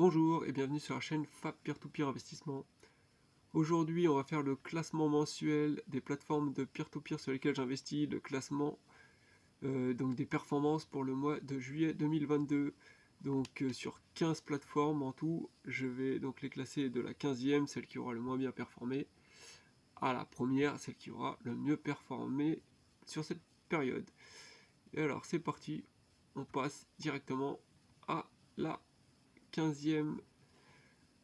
Bonjour et bienvenue sur la chaîne Fab Peer-to-Peer Investissement. Aujourd'hui, on va faire le classement mensuel des plateformes de peer-to-peer sur lesquelles j'investis, le classement donc des performances pour le mois de juillet 2022. Donc sur 15 plateformes en tout, je vais donc les classer de la 15e, celle qui aura le moins bien performé, à la première, celle qui aura le mieux performé sur cette période. Et alors c'est parti, on passe directement à la 15e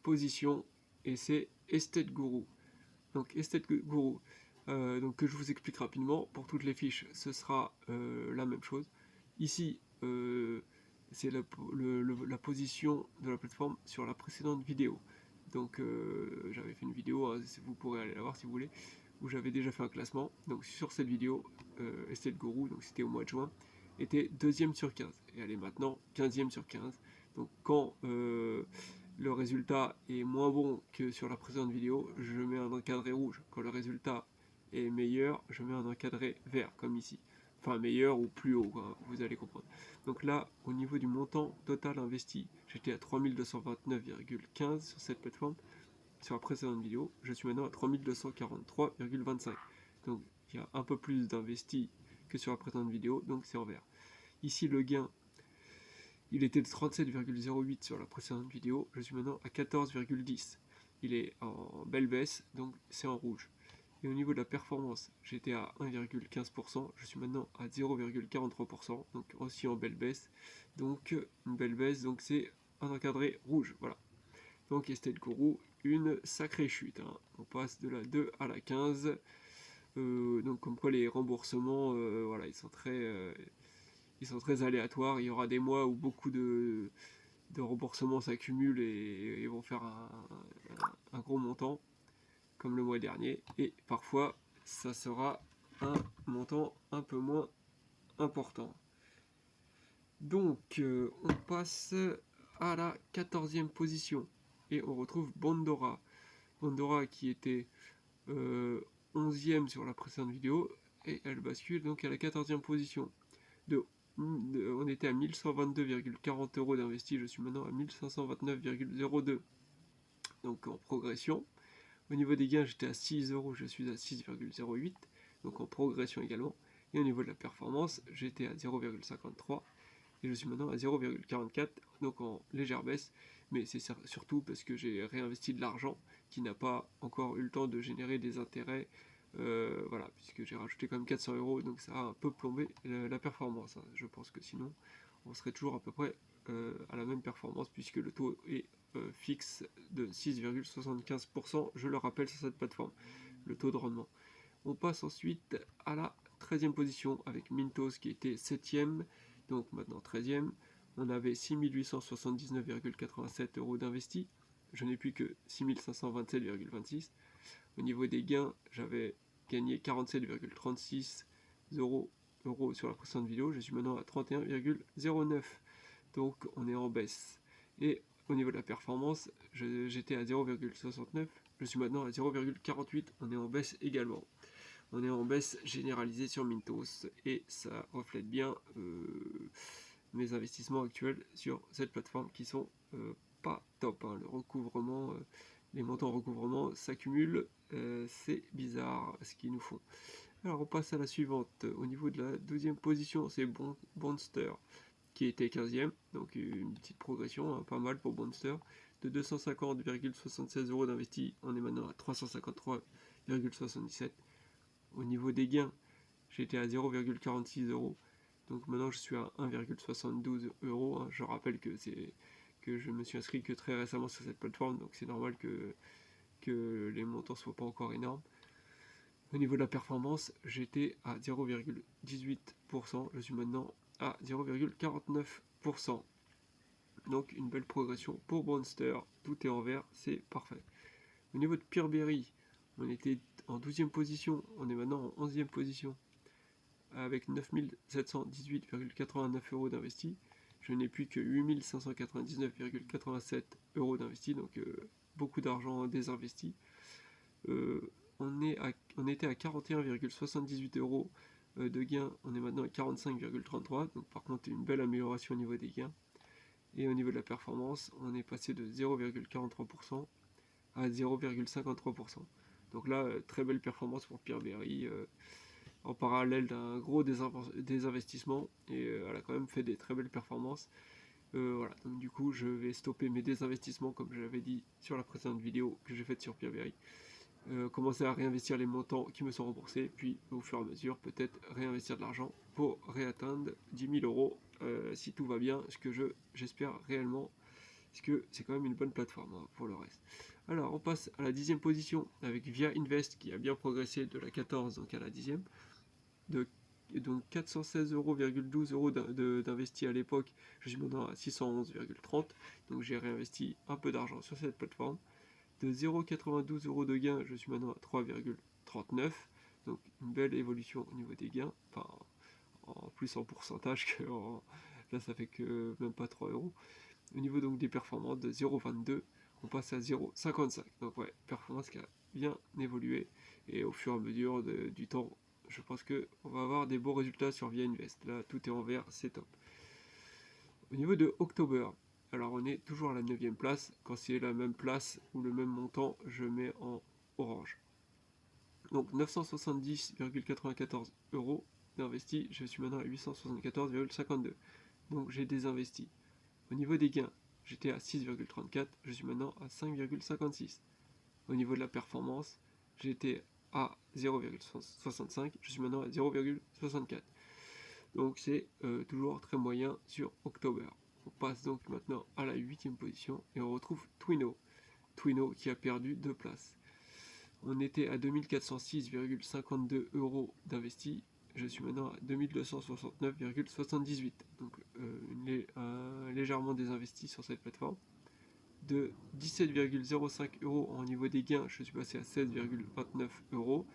position et c'est Estate Guru. Donc Estate Guru, donc que je vous explique rapidement, pour toutes les fiches ce sera la même chose. Ici c'est la position de la plateforme sur la précédente vidéo. Donc j'avais fait une vidéo, hein, vous pourrez aller la voir si vous voulez, où j'avais déjà fait un classement. Donc sur cette vidéo, Estate Guru, donc c'était au mois de juin, était 2e sur 15 et elle est maintenant 15e sur 15. Donc quand le résultat est moins bon que sur la précédente vidéo, je mets un encadré rouge. Quand le résultat est meilleur, je mets un encadré vert, comme ici. Enfin, meilleur ou plus haut, quoi, vous allez comprendre. Donc là, au niveau du montant total investi, j'étais à 3229,15 sur cette plateforme. Sur la précédente vidéo, je suis maintenant à 3243,25. Donc il y a un peu plus d'investi que sur la précédente vidéo, donc c'est en vert. Ici, le gain, il était de 37,08 sur la précédente vidéo, je suis maintenant à 14,10. Il est en belle baisse, donc c'est en rouge. Et au niveau de la performance, j'étais à 1,15%, je suis maintenant à 0,43%, donc aussi en belle baisse. Donc une belle baisse, donc c'est un encadré rouge, voilà. Donc Estate Guru, une sacrée chute, hein. On passe de la 2 à la 15. Donc comme quoi les remboursements, voilà, ils sont très aléatoires. Il y aura des mois où beaucoup de remboursements s'accumulent et vont faire un gros montant, comme le mois dernier. Et parfois, ça sera un montant un peu moins important. Donc, on passe à la 14e position. Et on retrouve Bondora. Bondora qui était 11e sur la précédente vidéo. Et elle bascule donc à la 14e position. On était à 1122,40 euros d'investi, je suis maintenant à 1529,02. Donc en progression. Au niveau des gains, j'étais à 6 euros, je suis à 6,08. Donc en progression également. Et au niveau de la performance, j'étais à 0,53 et je suis maintenant à 0,44, donc en légère baisse. Mais c'est surtout parce que j'ai réinvesti de l'argent qui n'a pas encore eu le temps de générer des intérêts. Voilà, puisque j'ai rajouté quand même 400 euros, donc ça a un peu plombé la performance, hein. Je pense que sinon, on serait toujours à peu près à la même performance, puisque le taux est fixe de 6,75%, je le rappelle, sur cette plateforme, le taux de rendement. On passe ensuite à la 13e position avec Mintos qui était 7e, donc maintenant 13e. On avait 6879,87 euros d'investi. Je n'ai plus que 6527,26. Au niveau des gains, j'avais gagné 47,36 euros sur la précédente vidéo. Je suis maintenant à 31,09. Donc on est en baisse. Et au niveau de la performance, j'étais à 0,69. Je suis maintenant à 0,48. On est en baisse également. On est en baisse généralisée sur Mintos et ça reflète bien mes investissements actuels sur cette plateforme qui sont pas top, hein. Le recouvrement, les montants recouvrement s'accumulent, c'est bizarre ce qu'ils nous font. Alors on passe à la suivante. Au niveau de la 12e position, c'est Bonster qui était 15e, donc une petite progression, hein, pas mal pour Bonster, de 250,76 euros d'investi, on est maintenant à 353,77. Au niveau des gains, j'étais à 0,46 euros. Donc maintenant je suis à 1,72 euros. Hein. Je rappelle que je me suis inscrit que très récemment sur cette plateforme, donc c'est normal que les montants soient pas encore énormes. Au niveau de la performance, j'étais à 0,18%. Je suis maintenant à 0,49%. Donc une belle progression pour Monster. Tout est en vert, c'est parfait. Au niveau de Peerberry, on était en 12e position, on est maintenant en 11e position, avec 9718,89 euros d'investis. Je n'ai plus que 8599,87 euros d'investis, donc beaucoup d'argent désinvesti. On était à 41,78 euros de gains, on est maintenant à 45,33, donc par contre une belle amélioration au niveau des gains. Et au niveau de la performance, on est passé de 0,43% à 0,53%. Donc là, très belle performance pour Peerberry, en parallèle d'un gros désinvestissement, et elle a quand même fait des très belles performances. Voilà, donc du coup je vais stopper mes désinvestissements comme je l'avais dit sur la précédente vidéo que j'ai faite sur Peerberry. Commencer à réinvestir les montants qui me sont remboursés, puis au fur et à mesure peut-être réinvestir de l'argent pour réatteindre 10 000 euros si tout va bien, ce que j'espère réellement, parce que c'est quand même une bonne plateforme hein, pour le reste. Alors on passe à la 10e position avec Via Invest qui a bien progressé de la 14 donc à la 10e, donc 416,12 euros d'investi à l'époque, je suis maintenant à 611,30, donc j'ai réinvesti un peu d'argent sur cette plateforme. De 0,92 euros de gain, je suis maintenant à 3,39, donc une belle évolution au niveau des gains, enfin en plus en pourcentage que là ça fait que même pas 3 euros. Au niveau donc des performances, de 0,22 on passe à 0,55, donc ouais, performance qui a bien évolué, et au fur et à mesure du temps, je pense qu'on va avoir des beaux résultats sur Via Invest. Là tout est en vert, c'est top. Au niveau de October, alors on est toujours à la 9e place. Quand c'est la même place ou le même montant, je mets en orange. Donc 970,94 euros d'investi, je suis maintenant à 874,52. Donc j'ai désinvesti. Au niveau des gains, j'étais à 6,34, je suis maintenant à 5,56. Au niveau de la performance, j'étais à 0,65, je suis maintenant à 0,64. Donc c'est toujours très moyen sur October. On passe donc maintenant à la 8e position et on retrouve Twino. Twino qui a perdu 2 places. On était à 2406,52 euros d'investi. Je suis maintenant à 2269,78. Donc légèrement désinvesti sur cette plateforme. De 17,05 euros en niveau des gains, je suis passé à 16,29 euros.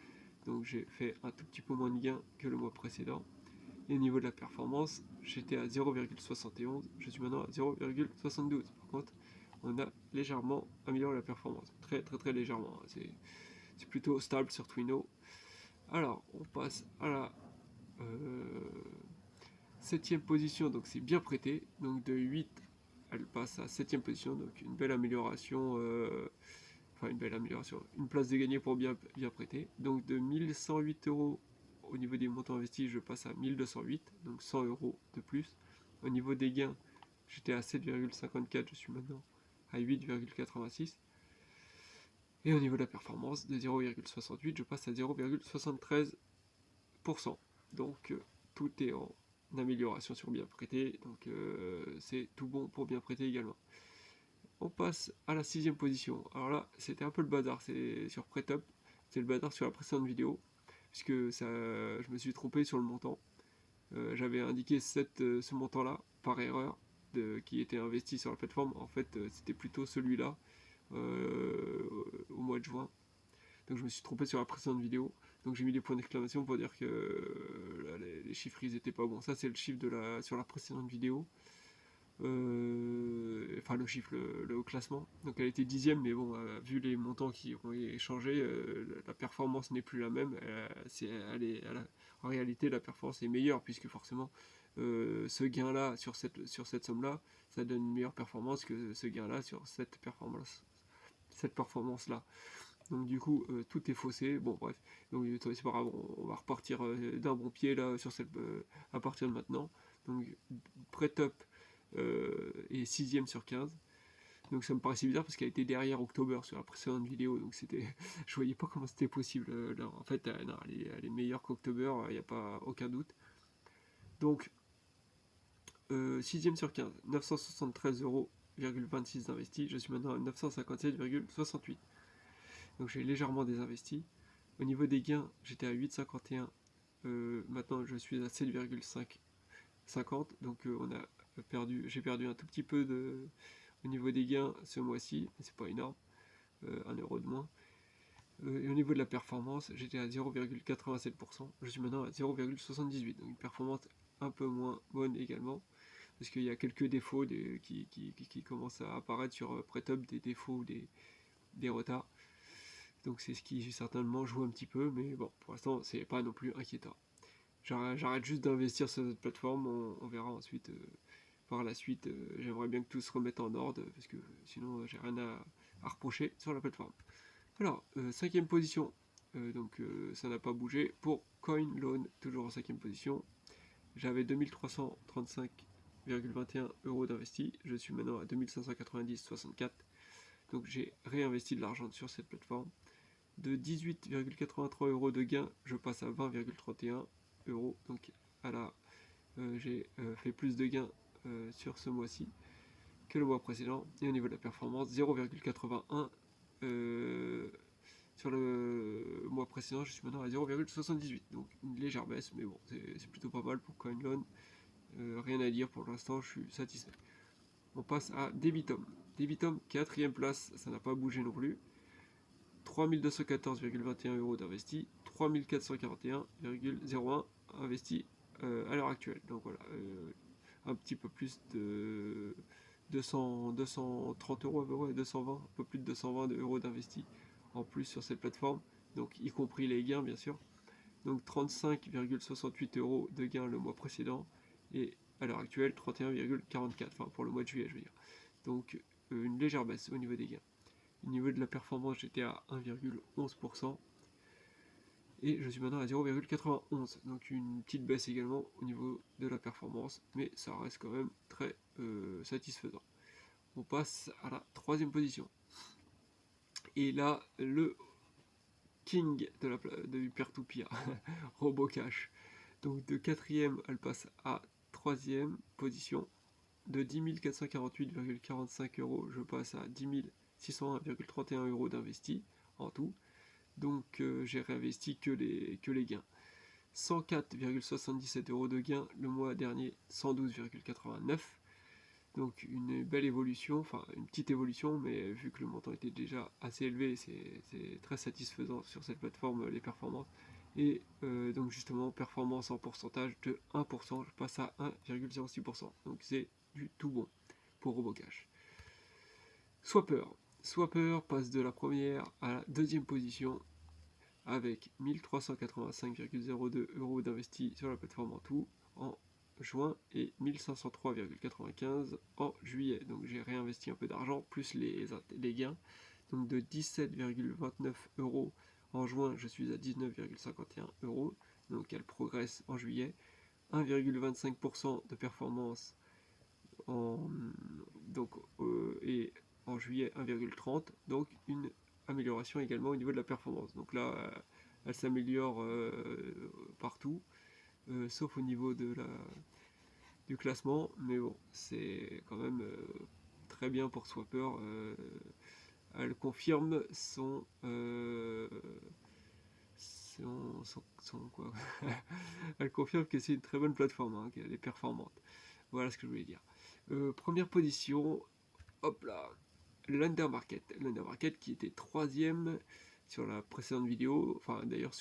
Donc j'ai fait un tout petit peu moins de gains que le mois précédent. Et au niveau de la performance, j'étais à 0,71, je suis maintenant à 0,72. Par contre, on a légèrement amélioré la performance, très très très légèrement. C'est plutôt stable sur Twino. Alors, on passe à la 7e position, donc c'est bien prêté. Donc de 8, elle passe à 7e position, donc une belle amélioration. Enfin, une belle amélioration. Une place de gagner pour bien prêter. Donc de 1108 euros au niveau des montants investis, je passe à 1208, donc 100 euros de plus. Au niveau des gains, j'étais à 7,54, je suis maintenant à 8,86. Et au niveau de la performance, de 0,68, je passe à 0,73%. Donc tout est en amélioration sur bien prêté, donc c'est tout bon pour bien prêter également. On passe à la 6e position. Alors là, c'était un peu le bazar, c'est sur Prêtup, c'est le bazar sur la précédente vidéo, puisque je me suis trompé sur le montant. J'avais indiqué ce montant-là par erreur qui était investi sur la plateforme. En fait, c'était plutôt celui-là au mois de juin. Donc je me suis trompé sur la précédente vidéo. Donc j'ai mis des points d'exclamation pour dire que là, les chiffres ils étaient pas bons. Ça c'est le chiffre sur la précédente vidéo. Enfin le chiffre, le classement. Donc elle était 10e, mais bon, vu les montants qui ont changé, la performance n'est plus la même. En réalité, la performance est meilleure, puisque forcément, ce gain-là, sur cette somme-là, ça donne une meilleure performance que ce gain-là sur cette performance-là. Donc du coup, tout est faussé. Bon bref, donc c'est pas grave, on va repartir d'un bon pied là sur à partir de maintenant. Donc Prêtup et 6ème sur 15. Donc ça me paraissait bizarre parce qu'elle était derrière October sur la précédente vidéo, donc je voyais pas comment c'était possible. Là. En fait, non, elle est meilleure qu'October, il n'y a pas aucun doute. Donc 6ème sur 15, 973,26 euros d'investis, je suis maintenant à 957,68. Donc j'ai légèrement désinvesti. Au niveau des gains, j'étais à 8,51, maintenant je suis à 7,50, donc j'ai perdu un tout petit peu au niveau des gains ce mois-ci, mais c'est pas énorme, 1 euro de moins. Et au niveau de la performance, j'étais à 0,87%, je suis maintenant à 0,78, donc une performance un peu moins bonne également, parce qu'il y a quelques défauts qui commencent à apparaître sur Prêtup, des défauts, des retards. Donc c'est ce qui certainement joue un petit peu, mais bon, pour l'instant, c'est pas non plus inquiétant. J'arrête juste d'investir sur cette plateforme, on verra ensuite par la suite, j'aimerais bien que tout se remette en ordre, parce que sinon j'ai rien à reprocher sur la plateforme. Alors, 5e position, donc ça n'a pas bougé pour CoinLoan, toujours en 5e position. J'avais 2335,21 € d'investi, je suis maintenant à 2590,64. Donc j'ai réinvesti de l'argent sur cette plateforme. De 18,83 € de gain, je passe à 20,31 €. Donc j'ai fait plus de gains sur ce mois-ci que le mois précédent. Et au niveau de la performance, 0,81. Sur le mois précédent, je suis maintenant à 0,78. Donc une légère baisse, mais bon, c'est plutôt pas mal pour CoinLoan. Rien à dire pour l'instant, je suis satisfait. On passe à Debitum. Debitum, 4e place, ça n'a pas bougé non plus. 3214,21 € d'investi, 3441,01 investi à l'heure actuelle. Donc voilà, un petit peu plus de 230 € à peu près, 220, un peu plus de 220 € d'investi en plus sur cette plateforme, donc y compris les gains bien sûr. Donc 35,68 € de gains le mois précédent et à l'heure actuelle 31,44, enfin pour le mois de juillet je veux dire. Donc une légère baisse au niveau des gains. Au niveau de la performance, j'étais à 1,11% et je suis maintenant à 0,91. Donc une petite baisse également au niveau de la performance, mais ça reste quand même très satisfaisant. On passe à la 3e position. Et là, le king du peer-to-peer, RoboCash. Donc de 4e, elle passe à 3e position. De 10 448,45 €, je passe à 10 601,31 € d'investi en tout. Donc j'ai réinvesti que les gains. 104,77 € de gains le mois dernier, 112,89. Donc une belle évolution, enfin une petite évolution, mais vu que le montant était déjà assez élevé, c'est très satisfaisant sur cette plateforme, les performances. Et donc justement, performance en pourcentage de 1%, je passe à 1,06%. Donc c'est du tout bon pour RoboCash. Swapper. Swapper passe de la première à la 2e position avec 1385,02 € d'investis sur la plateforme en tout en juin et 1503,95 en juillet. Donc j'ai réinvesti un peu d'argent plus les gains. Donc de 17,29 € en juin, je suis à 19,51 €. Donc elle progresse en juillet. 1,25% de performance et en juillet 1,30. Donc une amélioration également au niveau de la performance. Donc là, elle s'améliore partout, sauf au niveau du classement. Mais bon, c'est quand même très bien pour Swapper. Elle confirme quoi. Elle confirme que c'est une très bonne plateforme, hein, qu'elle est performante. Voilà ce que je voulais dire. Première position, hop là, l'Under Market. L'Under Market qui était 3e sur la précédente vidéo, enfin d'ailleurs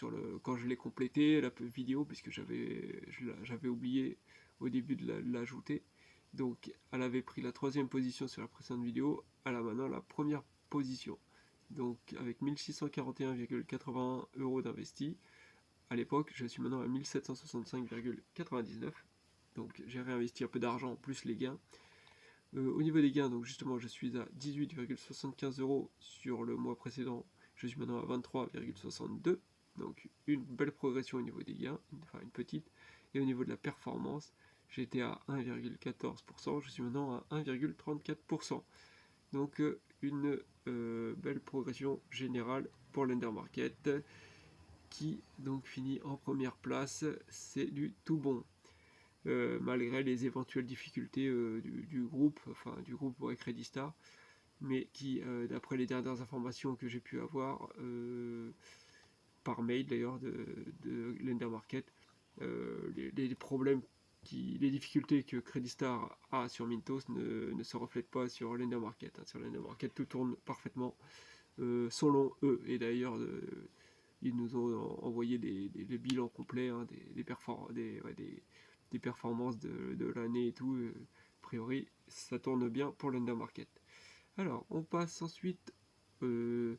quand je l'ai complété la vidéo, puisque j'avais oublié au début de l'ajouter. Donc elle avait pris la 3e position sur la précédente vidéo, elle a maintenant la première position. Donc avec 1641,81 € d'investi à l'époque, je suis maintenant à 1765,99. Donc j'ai réinvesti un peu d'argent plus les gains. Au niveau des gains, donc justement, je suis à 18,75 € sur le mois précédent. Je suis maintenant à 23,62. Donc une belle progression au niveau des gains, enfin une petite. Et au niveau de la performance, j'étais à 1,14%. Je suis maintenant à 1,34%. Donc une belle progression générale pour l'Under Market qui donc finit en première place. C'est du tout bon. Malgré les éventuelles difficultés du groupe Credistar, mais qui, d'après les dernières informations que j'ai pu avoir, par mail d'ailleurs de Lender Market, les problèmes, les difficultés que Credistar a sur Mintos ne se reflètent pas sur Lender Market. Sur Lender Market, tout tourne parfaitement selon eux, et d'ailleurs ils nous ont envoyé des bilans complets, hein, des performances de l'année et tout. A priori, ça tourne bien pour l'Under Market. Alors, on passe ensuite au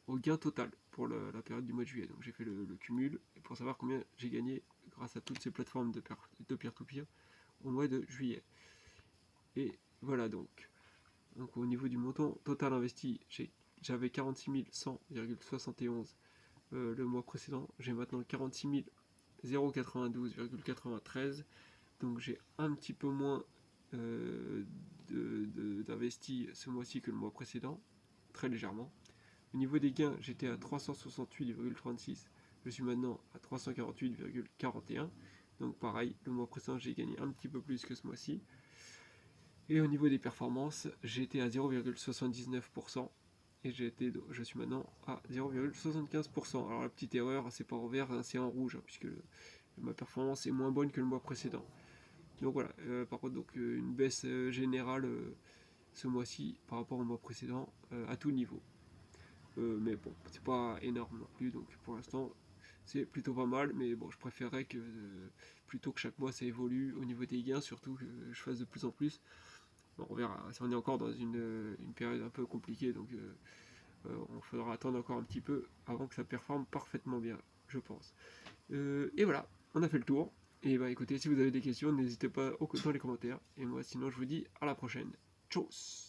gain total pour la période du mois de juillet. Donc j'ai fait le cumul, et pour savoir combien j'ai gagné grâce à toutes ces plateformes de peer-to-peer, au mois de juillet. Et voilà donc. Donc au niveau du montant total investi, j'avais 46 100,71 le mois précédent. J'ai maintenant 46 092,93. Donc j'ai un petit peu moins d'investi ce mois-ci que le mois précédent, très légèrement. Au niveau des gains, j'étais à 368,36. Je suis maintenant à 348,41. Donc pareil, le mois précédent, j'ai gagné un petit peu plus que ce mois-ci. Et au niveau des performances, j'étais à 0,79%. Et je suis maintenant à 0,75%. Alors la petite erreur, c'est pas en vert, c'est en rouge, puisque ma performance est moins bonne que le mois précédent. Donc voilà, par contre, donc, une baisse générale ce mois-ci par rapport au mois précédent à tout niveau. Mais bon, c'est pas énorme non plus, donc pour l'instant c'est plutôt pas mal, mais bon, je préférerais que plutôt que chaque mois ça évolue au niveau des gains, surtout que je fasse de plus en plus. Bon, on verra, on est encore dans une période un peu compliquée, donc on faudra attendre encore un petit peu avant que ça performe parfaitement bien, je pense. Et voilà, on a fait le tour. Et bah écoutez, si vous avez des questions, n'hésitez pas dans les commentaires. Et moi sinon je vous dis à la prochaine. Tchuss.